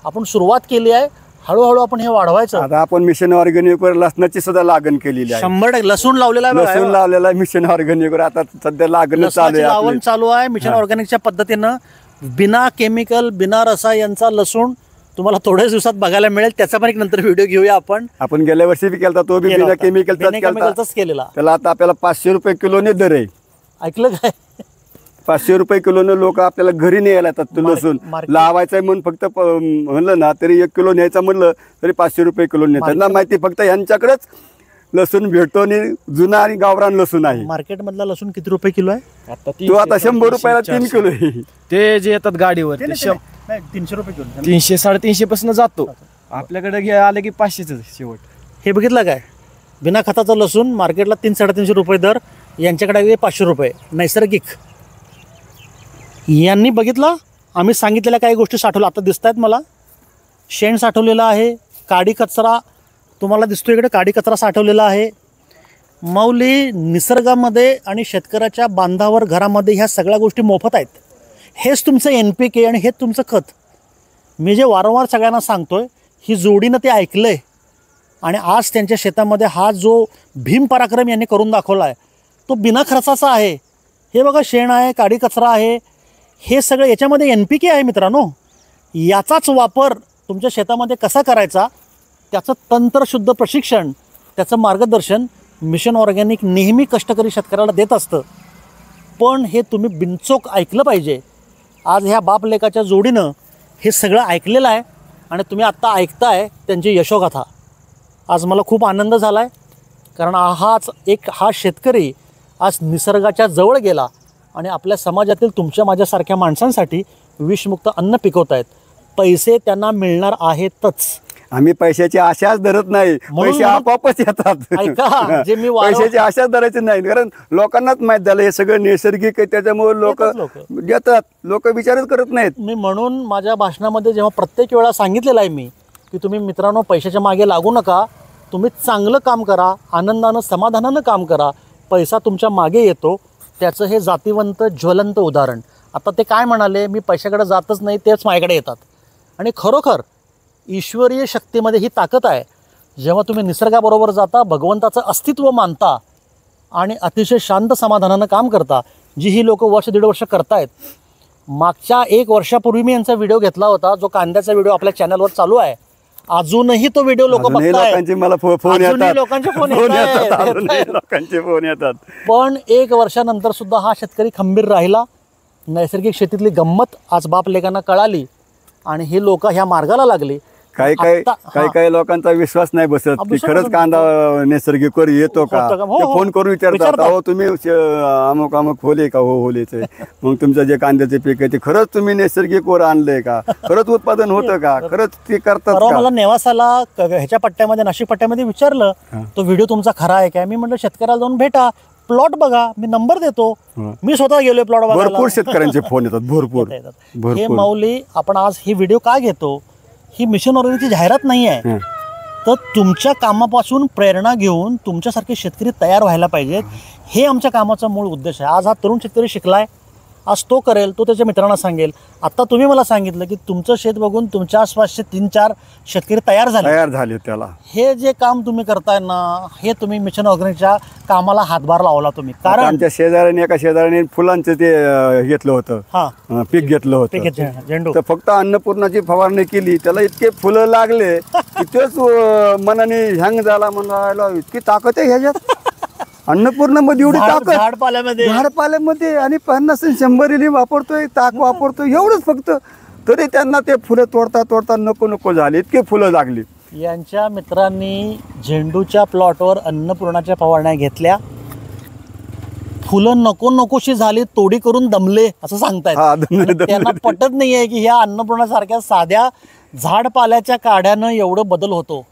आपण सुरुवात केली आहे, हळूहळू आपण हे वाढवायचं. आता आपण मिशन ऑर्गॅनिकवर लसणाची सुद्धा लागण केलेली आहे. 100% लसूण लावलेला आहे बघा. लसूण लावलेला आहे मिशन ऑर्गॅनिकवर. आता सध्या लागण चालू लसणाची आहे लावण आपली. चालू आहे मिशन ऑर्गॅनिकच्या पद्धतीनं. बिना केमिकल, बिना रसायनचा लसूण तुम्हाला थोड्याच दिवसात बघायला मिळेल. त्याचा पण एक नंतर व्हिडिओ घेऊया आपण. आपण गेल्या वर्षी बी केला, तो बी बिना केमिकलचाच केलेला. त्याला आता आपल्याला 500 रुपये किलोने दर आहे. ऐकलं काय? 500 रुपये किलोने लोक आपल्याला घरी न्यायला येतात. तो लसूण लावायचा आहे म्हणून फक्त म्हणलं ना तरी 1 किलो न्यायचा म्हणलं तरी 500 रुपये किलो नेतात ना. माहिती फक्त यांच्याकडेच लसूण भेटतो, आणि जुना आणि गावरान लसूण आहे. मार्केट मधला लसूण किती रुपये किलो आहे? तो आता 100 रुपयाला 3 किलो आहे. ते जे येतात गाडीवर ते 300 रुपये किलो. 300 350 पासून जातो. आपल्याकडे आले की 500च शेवट. हे बघितलं काय? बिना खताचं लसूण मार्केटला 300-350 रुपये दर, यांच्याकडे आहे 500 रुपये नैसर्गिक. यांनी बघितलं, आम्ही सांगितलेल्या काही गोष्टी साठवल्या आता दिसत आहेत मला. शेण साठवलेलं आहे, काडी कचरा तुम्हाला दिसतो इकडे, काडी कचरा साठवलेला आहे. माऊली, निसर्गामध्ये आणि शेतकऱ्याच्या बांधावर घरामध्ये ह्या सगळ्या गोष्टी मोफत आहेत. हेच तुमचं NPK आणि हेच तुमचं खत. मी जे वारंवार सगळ्यांना सांगतोय, ही जोडीनं ते ऐकलं आहे, आणि आज त्यांच्या शेतामध्ये हा जो भीम पराक्रम यांनी करून दाखवला आहे तो बिना खर्चाचा आहे. हे बघा, शेण आहे, काडी कचरा आहे, हे सगळं याच्यामध्ये NPK आहे मित्रांनो. याचाच वापर तुमच्या शेतामध्ये कसा करायचा त्याचं तंत्रशुद्ध प्रशिक्षण, त्याचं मार्गदर्शन मिशन ऑर्गॅनिक नेहमी कष्टकरी शेतकऱ्याला देत असतं. पण हे तुम्ही बिनचोक ऐकलं पाहिजे. आज ह्या बाप लेकाच्या जोडीनं हे सगळं ऐकलेलं आहे, आणि तुम्ही आत्ता ऐकताय त्यांची यशोगाथा. आज मला खूप आनंद झाला आहे, कारण हा शेतकरी आज निसर्गाच्या जवळ गेला आणि आपल्या समाजातील तुमच्या माझ्यासारख्या माणसांसाठी विषमुक्त अन्न पिकवत आहेत. पैसे त्यांना मिळणार आहेतच. आम्ही पैशाची आशाच धरत नाही, पैसे आपोआपच येतात. ऐका, जे मी पैशाची आशाच धरायची नाही, कारण लोकांनाच माहित झालं हे सगळं नैसर्गिक आहे, त्याच्यामुळे लोक देतात. लोक विचारच करत नाहीत. मी म्हणून माझ्या भाषणामध्ये जेव्हा प्रत्येक वेळा सांगितलेलं आहे मी की तुम्ही मित्रांनो पैशाच्या मागे लागू नका, तुम्ही चांगलं काम करा, आनंदानं समाधानानं काम करा, पैसा तुमच्या मागे येतो. त्याचं हे जातीवंत ज्वलंत उदाहरण. आता ते काय म्हणाले, मी पैशाकडे जातच नाही, तेच माझ्याकडे येतात. आणि खरोखर ईश्वरीय शक्तीमध्ये ही ताकद आहे. जेव्हा तुम्ही निसर्गाबरोबर जाता, भगवंताचं अस्तित्व मानता आणि अतिशय शांत समाधानानं काम करता, जी ही लोक 1-1.5 वर्ष करतायत. मागच्या 1 वर्षापूर्वी मी यांचा व्हिडिओ घेतला होता, जो कांद्याचा व्हिडिओ आपल्या चॅनलवर चालू आहे. अजूनही तो व्हिडिओ लोक बघतायत. लोकांचे मला फोन येतात, लोकांचे फोन येतात. पण 1 वर्षानंतर सुद्धा हा शेतकरी खंबीर राहिला. नैसर्गिक शेतीतली गंमत आज बाप लेकांना कळाली, आणि हे लोक ह्या मार्गाला लागले. काही लोकांचा विश्वास नाही बसत की खरंच कांदा नैसर्गिक वर येतो का. फोन करून विचारतात, अहो तुम्ही अमुक अमुक होले का. हो होलेच. मग तुमचं जे कांद्याचे पीक आहे ते खरंच तुम्ही नैसर्गिक वर आणलंय का, खरंच उत्पादन होतं का, खरंच ते करतात का. मला नेवासाला ह्याच्या पट्ट्यामध्ये नाशिक पट्ट्यामध्ये विचारलं, तो व्हिडिओ तुमचा खरा आहे काय. मी म्हटलं शेतकऱ्याला जाऊन भेटा, प्लॉट बघा, मी नंबर देतो. मी स्वतः गेलोय प्लॉट बघायला. भरपूर शेतकऱ्यांचे फोन येतात, भरपूर. हे माऊली, आपण आज ही व्हिडिओ का घेतो, ही मिशन ऑर्गॅनिकची जाहिरात नाही आहे, तर तुमच्या कामापासून प्रेरणा घेऊन तुमच्यासारखे शेतकरी तयार व्हायला पाहिजेत, हे आमच्या कामाचा मूळ उद्देश आहे. आज हा तरुण शेतकरी शिकलाय, आज तो करेल, तो त्याच्या मित्रांना सांगेल. आता तुम्ही मला सांगितलं की तुमचं शेत बघून तुमच्या आसपासचे 3-4 शेतकरी तयार झाले. त्याला हे जे काम तुम्ही करताय ना, हे तुम्ही मिशन ऑर्गॅनिकच्या कामाला हातभार लावला तुम्ही. कारण आमच्या एका शेजाऱ्याने फुलांचं ते घेतलं होतं, पीक घेतलं होतं झेंडू. तर फक्त अन्नपूर्णाची फवारणी केली, त्याला इतके फुलं लागले की तेच मनाने हँग झाला. म्हणायला इतकी ताकद आहे ह्याच्यात, अन्नपूर्णामध्ये एवढी ताकद, झाडपाल्यामध्ये, आणि 50-100 वापरतोय, ताक वापरतोय, एवढंच फक्त. तरी त्यांना ते फुलं तोडता नको झाले, इतके फुलं लागली. यांच्या मित्रांनी झेंडूच्या प्लॉटवर अन्नपूर्णाच्या फवारण्या घेतल्या, फुलं नकोशी झाली, तोडी करून दमले असं सांगतायत. त्यांना पटत नाहीये की ह्या अन्नपूर्णासारख्या साध्या झाडपाल्याच्या काड्यानं एवढं बदल होतो.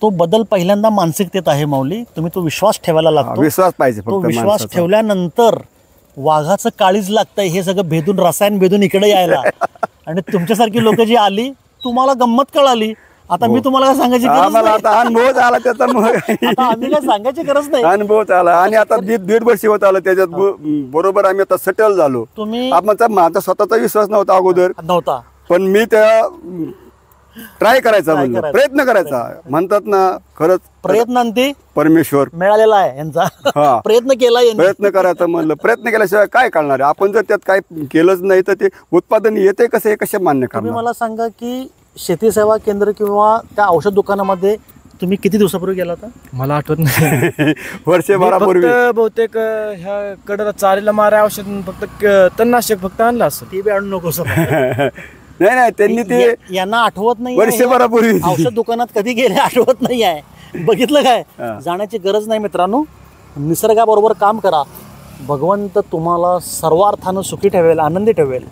तो बदल पहिल्यांदा मानसिकतेत आहे माऊली, तुम्ही तो विश्वास ठेवायला लागतो. विश्वास पाहिजे. तो विश्वास ठेवल्यानंतर वाघाचं काळीज लागतंय हे सगळं भेदून, रसायन भेदून इकडे यायला. आणि तुमच्यासारखी लोक जी आली, तुम्हाला गंमत कळाली. आता मी तुम्हाला काय सांगायची गरज नाही. आता अनुभव आला त्याचा, आम्ही काय सांगायची गरज नाही. अनुभव आला. आणि आता 1.5 वर्ष होत आलं त्याच्यात, बरोबर आम्ही आता सेटल झालो. तुम्ही, माझा स्वतःचा विश्वास नव्हता अगोदर, पण मी त्या ट्राय करायचा, प्रयत्न करायचा. म्हणतात ना, खरंच प्रयत्नांती परमेश्वर मिळालेला आहे यांचा. प्रयत्न करायचा म्हणलं, प्रयत्न केल्याशिवाय काय करणार आहे आपण. जर त्यात काय केलंच नाही तर ते उत्पादन येते कसं, हे कसे मान्य करणार. तुम्ही मला सांगा की शेती सेवा केंद्र किंवा त्या औषध दुकानामध्ये तुम्ही किती दिवसापूर्वी गेला होता? मला आठवत नाही. वर्षभरापूर्वी बहुतेक ह्या कडला चारीला मारा औषध फक्त तणनाशक फक्त आणलं असेल. ती बी आणू नको. नाही त्यांनी ते यांना आठवत नाही. वर्षभरापूर्वी औषध दुकानात कधी गेले आठवत नाही आहे. बघितलं काय, जाण्याची गरज नाही मित्रांनो. निसर्गाबरोबर काम करा, भगवंत तुम्हाला सर्वार्थानं सुखी ठेवेल, आनंदी ठेवेल.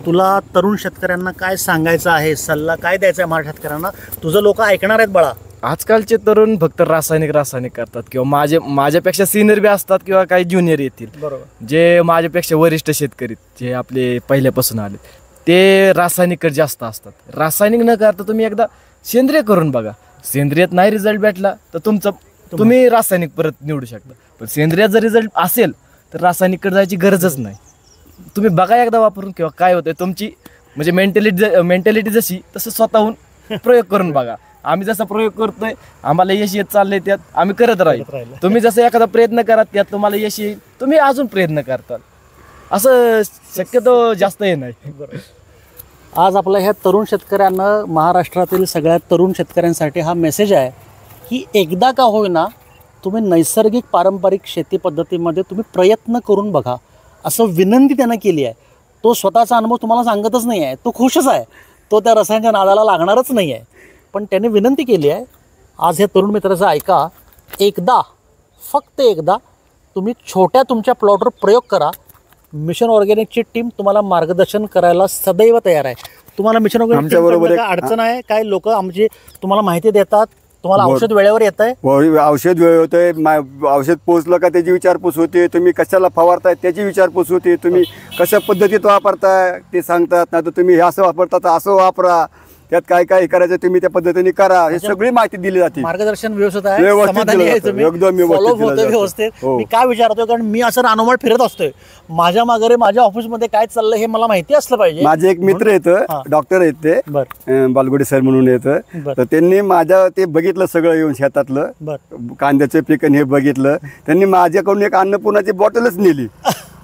तुला तरुण शेतकऱ्यांना काय सांगायचं आहे, सल्ला काय द्यायचा आहे माझ्या शेतकऱ्यांना? तुझं लोक ऐकणार आहेत बाळा. आजकालचे तरुण फक्त रासायनिक करतात, किंवा माझ्यापेक्षा सिनियर बी असतात किंवा काही ज्युनियर येतील. बरोबर. जे माझ्यापेक्षा वरिष्ठ शेतकरी जे आपले पहिल्यापासून आले, ते रासायनिक जास्त असतात. रासायनिक न करता तुम्ही एकदा सेंद्रिय करून बघा. सेंद्रियात नाही रिझल्ट भेटला तर तुम्ही रासायनिक परत निवडू शकता. पण सेंद्रियात जर रिझल्ट असेल तर रासायनिककडे जायची गरजच नाही. तुम्ही बघा एकदा वापरून किंवा काय होतंय तुमची, म्हणजे मेंटॅलिटी जशी तसं स्वतःहून प्रयोग करून बघा. आम्ही जसा प्रयोग करतोय, आम्हाला यश येत चाललंय, त्यात आम्ही करत राहील. तुम्ही जसं एखादा प्रयत्न करा, त्यात तुम्हाला यश येईल, तुम्ही अजून प्रयत्न करताल. असं शक्यतो जास्त हे नाही. आज आपल्या ह्या तरुण शेतकऱ्यांना, महाराष्ट्रातील सगळ्या तरुण शेतकऱ्यांसाठी हा मेसेज आहे की एकदा का होईना तुम्ही नैसर्गिक पारंपरिक शेती पद्धतीमध्ये तुम्ही प्रयत्न करून बघा, असं विनंती त्यांना केली आहे. तो स्वतःचा अनुभव तुम्हाला सांगतच नाही आहे, तो खुशच आहे, तो त्या रसायनाच्या नादाला लागणारच नाही आहे. पण त्याने विनंती केली आहे. आज हे तरुण मित्राचं ऐका, एकदा, फक्त एकदा तुम्ही छोट्या तुमच्या प्लॉटवर प्रयोग करा. मिशन ऑर्गॅनिकची टीम तुम्हाला मार्गदर्शन करायला सदैव तयार आहे. तुम्हाला मिशन ऑर्गॅनिक अडचण आहे काय, लोक आमची तुम्हाला माहिती देतात, तुम्हाला औषध वेळेवर येत आहे, औषध वेळ होतंय, औषध पोचलं का त्याची विचारपूस होते, तुम्ही कशाला फवारताय त्याची विचारपूस होते, तुम्ही कशा पद्धतीत वापरताय ते सांगतात. नाही तर तुम्ही हे असं वापरतात असं वापरा, त्यात काय काय करायचं तुम्ही त्या पद्धतीने करा, हे सगळी माहिती दिली जाते. मार्गदर्शन व्यवस्थित आहे, समाधानी आहे तुम्ही, फॉलोअप होतं व्यवस्थित. मी काय विचारतोय, कारण मी असं रानोमाळ फिरत असतोय, माझ्या मागे माझ्या ऑफिसमध्ये काय चाललंय हे मला माहिती असलं पाहिजे. माझे एक मित्र येतं, डॉक्टर आहेत ते, बालगुडी सर म्हणून येतं, तर त्यांनी माझ्या ते बघितलं सगळं येऊन शेतातलं कांद्याचे पीक हे बघितलं. त्यांनी माझ्याकडून एक अन्नपूर्णाची बॉटलच नेली.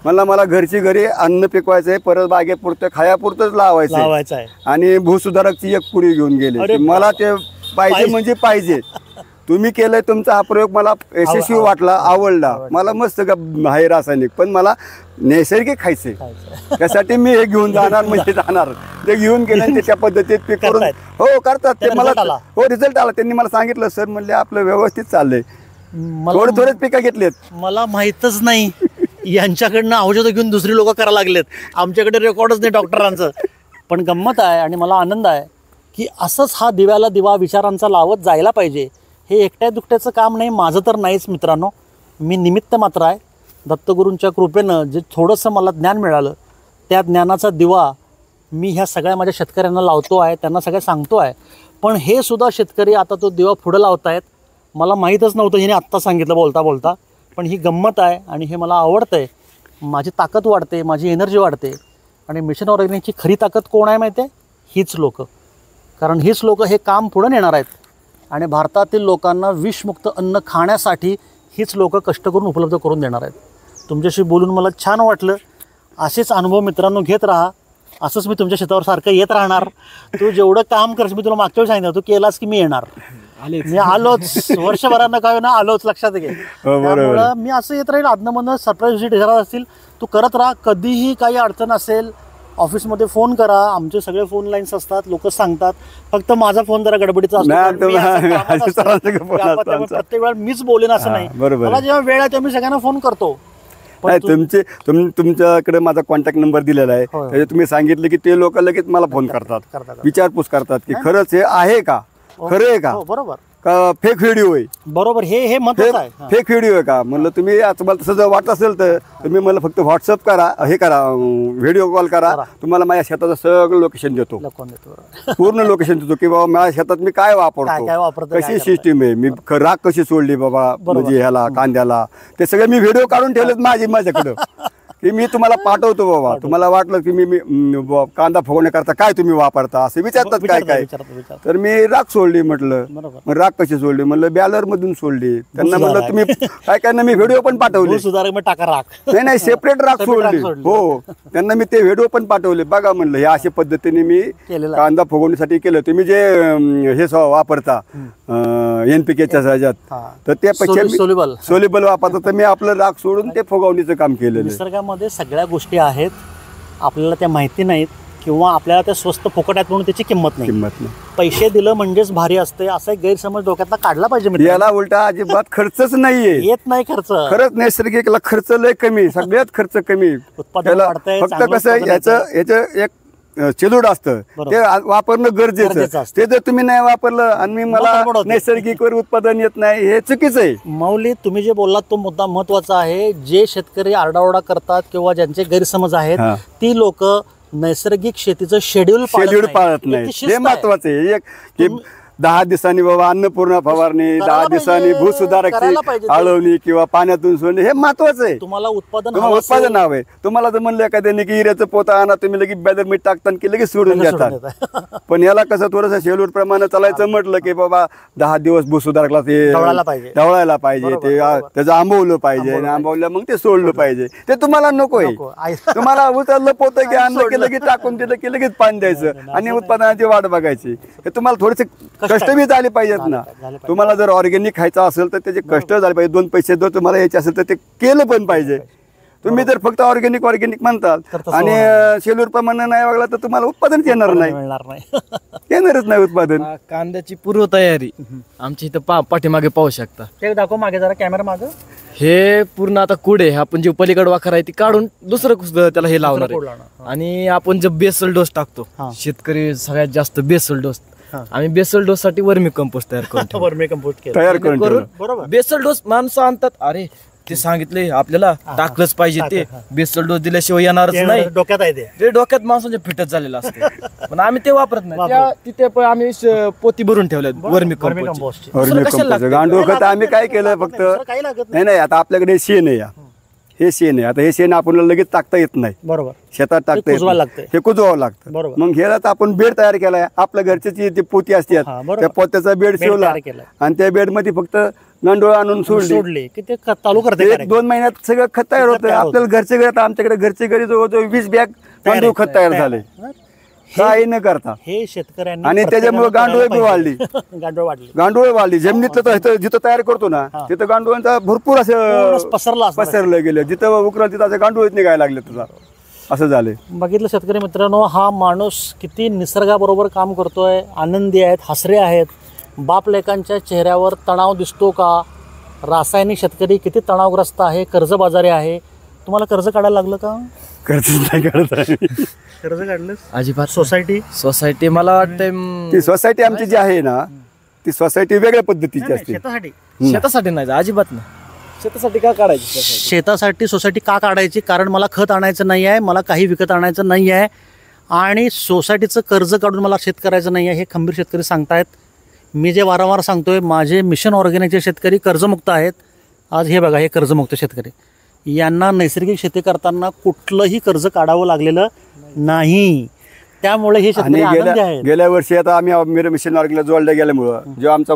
मला घरची घरी अन्न पिकवायचंय, परत बागेपुरतं खायापुरतंच लावायचंय, आणि भूसुधारकची एक पुडी घेऊन गेले. मला ते पाहिजे म्हणजे पाहिजे. तुम्ही केलंय तुमचा हा प्रयोग मला यशस्वी वाटला, आवडला. मला मस्त आहे रासायनिक, पण मला नैसर्गिक खायचे. त्यासाठी मी हे घेऊन जाणार म्हणजे जाणार. ते घेऊन गेले आणि त्या पद्धतीत पीक करून हो करतात ते. मला हो रिझल्ट आला. त्यांनी मला सांगितलं सर म्हणले आपलं व्यवस्थित चाललंय. थोडेच पिकं घेतलेत. मला माहीतच नाही यांच्याकडनं औषधं घेऊन दुसरी लोक करायला लागलेत. आमच्याकडे रेकॉर्डच नाही डॉक्टरांचं. पण गंमत आहे आणि मला आनंद आहे की असंच हा दिव्याला दिवा विचारांचा लावत जायला पाहिजे. हे एकट्या दुकट्याचं काम नाही, माझं तर नाहीच मित्रांनो. मी निमित्त मात्र आहे. दत्तगुरूंच्या कृपेनं जे थोडंसं मला ज्ञान मिळालं त्या ज्ञानाचा दिवा मी ह्या सगळ्या माझ्या शेतकऱ्यांना लावतो आहे, त्यांना सगळं सांगतो आहे. पण हे सुद्धा शेतकरी आता तो दिवा पुढं लावत आहेत. मला माहीतच नव्हतं, हिने आत्ता सांगितलं बोलता बोलता. पण ही गंमत आहे आणि हे मला आवडतं आहे. माझी ताकद वाढते, माझी एनर्जी वाढते. आणि मिशन ऑर्गॅनिकची खरी ताकद कोण आहे माहिती आहे? हीच लोकं. कारण हीच लोकं हे काम पुढं नेणार आहेत. आणि भारतातील लोकांना विषमुक्त अन्न खाण्यासाठी हीच लोकं कष्ट करून उपलब्ध करून देणार आहेत. तुमच्याशी बोलून मला छान वाटलं. असेच अनुभव मित्रांनो घेत राहा. असंच मी तुमच्या शेतावर सारखं येत राहणार. तू जेवढं काम करस, मी तुला मागच्या वेळी सांगितलं, तू केलास की मी येणार. मी आलोच, वर्षभरानं काय ना आलोच, लक्षात घे. त्यामुळं मी असं येत राहील. आदनमधनं सरप्राईज व्हिजिट घेणार असतील तू करत राहा. कधीही काही अडचण असेल ऑफिसमध्ये फोन करा. आमचे सगळे फोन लाईन्स असतात, लोक सांगतात. फक्त माझा फोन जरा गडबडीचा असतो. प्रत्येक वेळा मीच बोलेन असं नाही. मला जेव्हा वेळ आहे तेव्हा मी सगळ्यांना फोन करतो. तुमच्याकडे माझा कॉन्टॅक्ट नंबर दिलेला आहे. त्याचे तुम्ही सांगितलं की ते लोक लगेच मला फोन करतात, विचारपूस करतात की खरंच हे आहे का, खरं आहे का, बरोबर का फेक व्हिडिओ आहे. बरोबर, हे महत्त्वाचं आहे. फेक व्हिडिओ आहे का म्हणलं. तुम्ही तुम्हाला तसं जर वाटत असेल तर तुम्ही मला फक्त व्हॉट्सअप करा, हे करा, व्हिडिओ कॉल करा. तुम्हाला माझ्या शेताचं सगळं लोकेशन देतो, पूर्ण लोकेशन देतो की बाबा माझ्या शेतात मी काय वापरतो, कशी सिस्टीम आहे, मी राख कशी सोडली बाबा म्हणजे ह्याला कांद्याला, ते सगळे मी व्हिडिओ काढून ठेवलेत माझ्याकडं की मी तुम्हाला पाठवतो बाबा. तुम्हाला वाटलं की मी कांदा फुगवण्याकरता काय तुम्ही वापरता असं विचारतात काय काय, तर मी राख सोडली म्हटलं. मग राख कशी सोडली म्हणलं बॅलर मधून सोडली. त्यांना म्हणलं तुम्ही काय काय ना, मी व्हिडिओ पण पाठवले. नाही सेपरेट राख सोडली. हो, त्यांना मी ते व्हिडिओ पण पाठवले. बघा म्हणलं हे अशा पद्धतीने मी कांदा फुगवण्यासाठी केलं. तुम्ही जे हे वापरता NPKच्या ह्याच्यात तर ते सोल्युबल वापरता, तर मी आपलं राख सोडून ते फुगवणीचं काम केलेलं. निसर्गामध्ये सगळ्या गोष्टी आहेत, आपल्याला त्या माहिती नाहीत किंवा आपल्याला त्या स्वस्त फुकट आहेत म्हणून त्याची किंमत नाही. पैसे दिलं म्हणजेच भारी असते असा एक गैरसमज डोक्यातला काढला पाहिजे. याला उलटा अजिबात खर्चच नाहीये, येत नाही खर्च. खरंच नैसर्गिकला खर्च लय कमी, सगळ्यात खर्च कमी. फक्त कसं याचं एक शेड्यूल असतं, ते वापरणं गरजेचं. ते जर तुम्ही नाही वापरलं आणि मला नैसर्गिक वर उत्पादन येत नाही, हे चुकीचं आहे. माऊली, तुम्ही जे बोललात तो मुद्दा महत्वाचा आहे. जे शेतकरी आरडाओरडा करतात किंवा ज्यांचे गैरसमज आहेत ती लोक नैसर्गिक शेतीचं शेड्यूल पाळत नाही. हे महत्वाचं आहे. एक 10 दिवसांनी बाबा अन्नपूर्णा फवारणी, 10 दिवसांनी भूसुधारकची आळवणी किंवा पाण्यातून सोडणे, हे महत्वाचं आहे. तुम्हाला उत्पादन हवं. तुम्हाला जर म्हणलं एखाद्याने की हिऱ्याचं पोता आणा, तुम्ही लगेच बॅदर मीठ टाकता की लगेच सोडून देतात. पण याला कसं थोडंसं शेड्यूल प्रमाणे चालायचं म्हटलं की बाबा 10 दिवस भूसुधारकला ते ढवळायला पाहिजे, ते त्याचं आंबवलं पाहिजे, आंबवलं मग ते सोडलं पाहिजे. ते तुम्हाला नको आहे. तुम्हाला उचललं पोतं की आणलं की लगेच टाकून दिलं की लगेच पाणी द्यायचं आणि उत्पादनाची वाट बघायची. हे तुम्हाला थोडेसे कष्ट बी झाले पाहिजेत ना. तुम्हाला जर ऑर्गॅनिक खायचं असेल तर त्याचे कष्ट झाले पाहिजे. 2 पैसे जर तुम्हाला यायचे असेल तर ते केलं पण पाहिजे. तुम्ही जर फक्त ऑर्गॅनिक म्हणताल आणि शेड्यूल प्रमाणे नाही वागला तर तुम्हाला उत्पादन येणार नाही, येणारच नाही उत्पादन. कांद्याची पूर्व तयारी आमची इथं पाठीमागे पाहू शकता. ते दाखव मागे जरा, कॅमेरा मागे. हे पूर्ण आता कुडे आपण जे पलीकडे वाखर आहे ती काढून दुसरं त्याला हे लावणार आहे. आणि आपण जे बेसल डोस टाकतो, शेतकरी सगळ्यात जास्त बेसल डोस, आम्ही बेसल डोस साठी वर्मी कंपोस्ट तयार करून बेसल डोस माणसं आणतात. अरे ते सांगितले आपल्याला टाकलंच पाहिजे, ते बेसल डोस दिल्याशिवाय येणारच नाही. डोक्यात माणसांच्या फिटच झालेलं असतं. पण आम्ही ते वापरत नाही. तिथे आम्ही पोती भरून ठेवल्या वर्मी कंपोस्ट. आम्ही काय केलं फक्त नाही, आता आपल्याकडे शेण आहे, हे शेण आहे. आता हे शेण आपल्याला लगेच टाकता येत नाही, बरोबर, शेतात टाकता येत नाही, हे कुजवावं लागतं. मग ह्याला आपण बेड तयार केलाय. आपल्या घरची जी पोती असते त्या पोत्याचा बेड शिवला आणि त्या बेड मध्ये फक्त गांडूळ आणून सोडली की ते चालू करते. 1-2 महिन्यात सगळं खत तयार होतं. आपल्याला घरच्या घरी, आमच्याकडे घरच्या घरी जवळजवळ 20 बॅग गांडूळ खत तयार झाले. काही न करता हे शेतकऱ्यांनी आणि त्याच्यामुळे प्रत्येकानं गांडूळ करायला वाढली पाहिजे. गांडूळ वाढली जमिनीत जिथं तयार करतो ना तिथं गांडूळांचा भरपूर पूर्ण असं पसरला असणार. पसरलं गेलं जिथं उकरल तिथं असं गांडूळच निघायला लागले तुझा असं झालंय. बघितलं शेतकरी मित्रांनो, हा माणूस किती निसर्गाबरोबर काम करतोय, आनंदी आहेत, हसरे आहेत. बाप लेकांच्या चेहऱ्यावर तणाव दिसतो का? रासायनिक शेतकरी किती तणावग्रस्त आहे, कर्जबाजारी आहे. तुम्हाला कर्ज काढायला लागलं का? कर्ज नाही काढत आहे. कर्ज काढलं अजिबात सोसायटी मला वाटतं ती सोसायटी आमची जी आहे ना ती सोसायटी वेगळ्या पद्धतीची असते. शेतासाठी शेतासाठी नाही अजिबात नाही. शेतासाठी का काढायची society? शेतासाठी सोसायटी का काढायची? कारण मला खत आणायचं नाही आहे, मला काही विकत आणायचं नाही आहे आणि सोसायटीचं कर्ज काढून मला शेत करायचं नाही आहे, हे खंबीर शेतकरी सांगतायत. मी जे वारंवार सांगतोय, माझे मिशन ऑर्गॅनिकचे शेतकरी कर्जमुक्त आहेत. आज हे बघा, हे कर्जमुक्त शेतकरी, यांना नैसर्गिक शेती करताना कुठलंही कर्ज काढावं लागलेलं नाही. त्यामुळे हे शेतकरी आनंदी आहेत. गेल्या वर्षी आता आम्ही मिशन ऑर्गॅनिकला जोडल्या गेल्यामुळं जो आमचा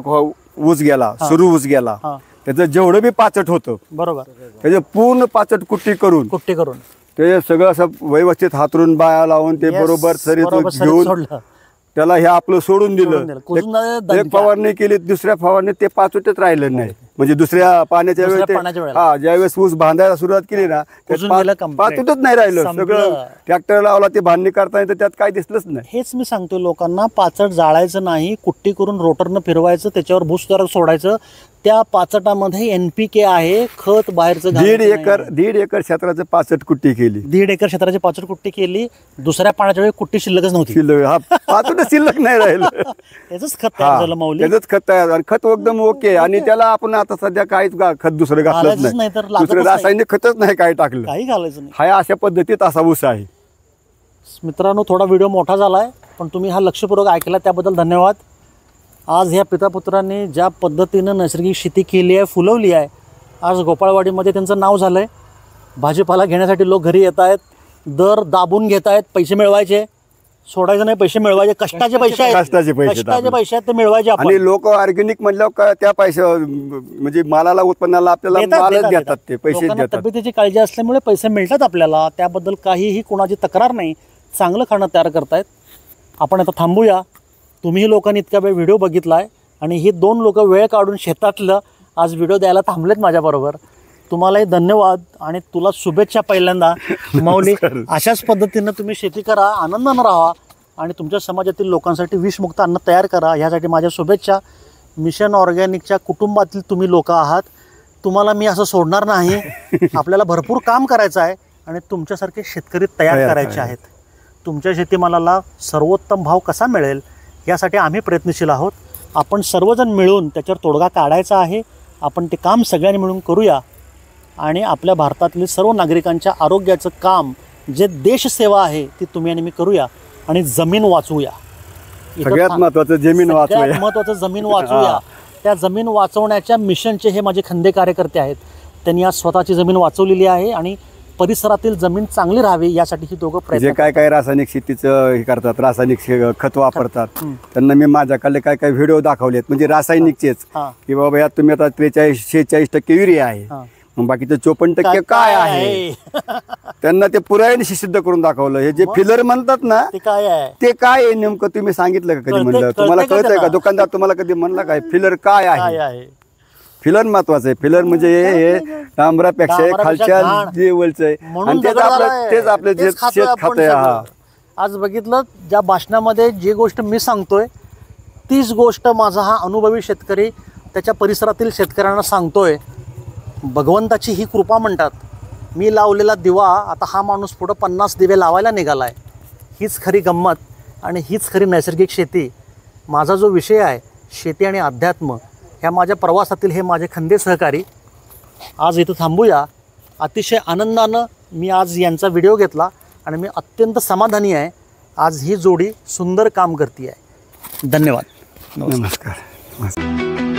ऊस गेला सुरू ऊस गेला हा. त्याचं जेवढं बी पाचट होतं बरोबर, त्याचं पूर्ण पाचट कुट्टी करून ते सगळं असं व्यवस्थित हातरून बाया लावून ते बरोबर सरीत घेऊन सोडलं. त्याला हे आपलं सोडून दिलं. दिलं. एक फवारणी केली, दुसऱ्या फवारणीत ते पाचटच राहिलं नाही. म्हणजे दुसऱ्या पाण्याच्या वेळेस हा ज्यावेळेस ऊस बांधायला सुरुवात केली ना पाचटच नाही राहिलं. सगळं ट्रॅक्टर लावला ते बांधणी करता येतं, त्यात काय दिसलंच नाही. हेच मी सांगतो लोकांना, पाचट जाळायचं नाही, कुट्टी करून रोटरनं फिरवायचं, त्याच्यावर भूसुधारक सोडायचं. त्या पाचटामध्ये NPK आहे, खत बाहेरचं. 1.5 एकर क्षेत्राचं पाचट कुट्टी केली. 1.5 एकर क्षेत्राची पाचट कुट्टी केली. दुसऱ्या पाण्याच्या वेळी कुट्टी शिल्लकच नव्हती. हा पाचट शिल्लक नाही राहिलं. त्याच खत तयार झालं माऊली. त्याच खत तयार आणि खत एकदम ओके. आणि त्याला आपण आता सध्या काहीच खत दुसरं घातलंच नाही, दुसरं रासायनिक खतच नाही काय टाकलं, काही घालायचं नाही. हा अशा पद्धतीत असा ऊस आहे. मित्रांनो, थोडा व्हिडिओ मोठा झालाय पण तुम्ही हा लक्षपूर्वक ऐकला त्याबद्दल धन्यवाद. आज ह्या पितापुत्रांनी ज्या पद्धतीनं नैसर्गिक शेती केली आहे, फुलवली आहे, आज गोपाळवाडीमध्ये त्यांचं नाव झालं आहे. भाजीपाला घेण्यासाठी लोक घरी येत आहेत, दर दाबून घेत आहेत. पैसे मिळवायचे, सोडायचं नाही, पैसे मिळवायचे. कष्टाचे पैसे आहेत, कष्टाचे पैसे आहेत, ते मिळवायचे. आणि लोक ऑर्गॅनिक म्हणल्यावर त्या पैसे म्हणजे मालाला उत्पन्नाला आपल्याला मालच देतात, ते पैसे देतात. तब्येतीची काळजी असल्यामुळे पैसे मिळतात आपल्याला, त्याबद्दल काहीही कोणाची तक्रार नाही. चांगलं खाणं तयार करतायत. आपण आता थांबूया. तुम्ही लोकांनी इतका वेळ व्हिडिओ बघितला आहे आणि ही 2 लोक वेळ काढून शेतातलं आज व्हिडिओ द्यायला थांबलेत माझ्याबरोबर. तुम्हालाही धन्यवाद आणि तुला शुभेच्छा. पहिल्यांदा माऊली, अशाच पद्धतीनं तुम्ही शेती करा, आनंदानं राहा आणि तुमच्या समाजातील लोकांसाठी विषमुक्त अन्न तयार करा. ह्यासाठी माझ्या शुभेच्छा. मिशन ऑर्गॅनिकच्या कुटुंबातील तुम्ही लोक आहात, तुम्हाला मी असं सोडणार नाही. आपल्याला भरपूर काम करायचं आहे आणि तुमच्यासारखे शेतकरी तयार करायचे आहेत. तुमच्या शेतीमालाला सर्वोत्तम भाव कसा मिळेल यासाठी आम्ही प्रयत्नशील आहोत. आपण सर्वजण मिळून त्याच्यावर तोडगा काढायचा आहे. आपण ते काम सगळ्यांनी मिळून करूया आणि आपल्या भारतातील सर्व नागरिकांच्या आरोग्याचं काम जे देशसेवा आहे ती तुम्ही आणि मी करूया आणि जमीन वाचवूया. सगळ्यात महत्त्वाचं जमीन वाचवूया. महत्त्वाचं जमीन वाचवूया. त्या जमीन वाचवण्याच्या मिशनचे हे माझे खंदे कार्यकर्ते आहेत. त्यांनी आज स्वतःची जमीन वाचवलेली आहे आणि परिसरातील जमीन चांगली राहावी यासाठी ही दोघं प्रयत्न. जे काय रासायनिक शेतीचं हे करतात, रासायनिक खत वापरतात, त्यांना मी माझ्याकडे काय व्हिडिओ दाखवलेत, म्हणजे रासायनिकचेच, की बाबा यात तुम्ही आता 43-46% युरिया आहे, मग बाकीचं 54% काय आहे. त्यांना ते पुराव्याने सिद्ध करून दाखवलं. हे जे फिलर म्हणतात ना ते काय आहे नेमकं तुम्ही सांगितलं का? कधी म्हणलं तुम्हाला कळतंय का? दुकानदार तुम्हाला कधी म्हणला काय फिलर काय आहे? फिलर महत्वाचं आहे. फिलर म्हणजे हे डांबरापेक्षा खालच्या लेवलचं आहे आणि तेच आपलं शेत खात आहे. आज बघितलं, ज्या भाषणामध्ये जी गोष्ट मी सांगतोय तीच गोष्ट माझा हा अनुभवी शेतकरी त्याच्या परिसरातील शेतकऱ्यांना सांगतोय. भगवंताची ही कृपा म्हणतात. मी लावलेला दिवा आता हा माणूस पुढं 50 दिवे लावायला निघाला आहे. हीच खरी गंमत आणि हीच खरी नैसर्गिक शेती. माझा जो विषय आहे शेती आणि अध्यात्म, ह्या माझ्या प्रवासातील हे माझे खंदे सहकारी. आज इथं थांबूया. अतिशय आनंदानं मी आज यांचा व्हिडिओ घेतला आणि मी अत्यंत समाधानी आहे. आज ही जोडी सुंदर काम करते आहे. धन्यवाद. नमस्कार.